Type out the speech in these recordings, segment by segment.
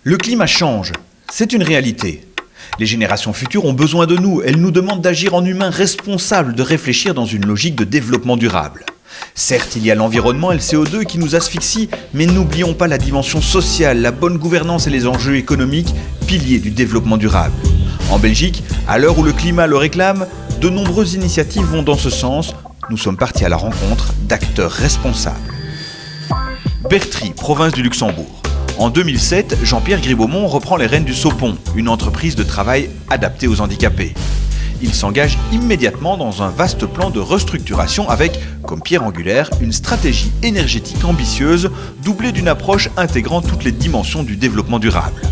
Le climat change, c'est une réalité. Les générations futures ont besoin de nous, elles nous demandent d'agir en humains responsables, de réfléchir dans une logique de développement durable. Certes, il y a l'environnement et le CO2 qui nous asphyxient, mais n'oublions pas la dimension sociale, la bonne gouvernance et les enjeux économiques, piliers du développement durable. En Belgique, à l'heure où le climat le réclame, de nombreuses initiatives vont dans ce sens. Nous sommes partis à la rencontre d'acteurs responsables. Bertry, province du Luxembourg. En 2007, Jean-Pierre Gribaumont reprend les rênes du Sopon, une entreprise de travail adaptée aux handicapés. Il s'engage immédiatement dans un vaste plan de restructuration avec, comme pierre angulaire, une stratégie énergétique ambitieuse, doublée d'une approche intégrant toutes les dimensions du développement durable.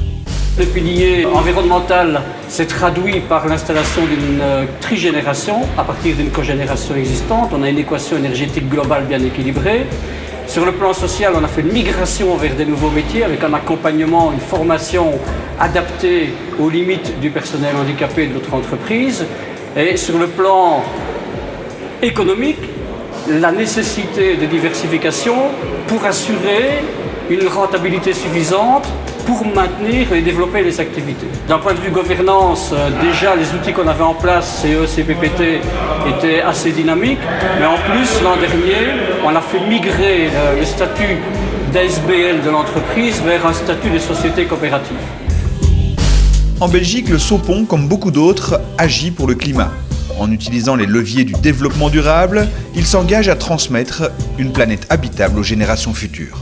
Le pilier environnemental s'est traduit par l'installation d'une trigénération à partir d'une cogénération existante. On a une équation énergétique globale bien équilibrée. Sur le plan social, on a fait une migration vers des nouveaux métiers avec un accompagnement, une formation adaptée aux limites du personnel handicapé de notre entreprise. Et sur le plan économique, la nécessité de diversification pour assurer une rentabilité suffisante pour maintenir et développer les activités. D'un point de vue gouvernance, déjà les outils qu'on avait en place, CE, CPPT, étaient assez dynamiques, mais en plus, l'an dernier, on a fait migrer le statut d'ASBL de l'entreprise vers un statut de société coopérative. En Belgique, le Sopon, comme beaucoup d'autres, agit pour le climat. En utilisant les leviers du développement durable, il s'engage à transmettre une planète habitable aux générations futures.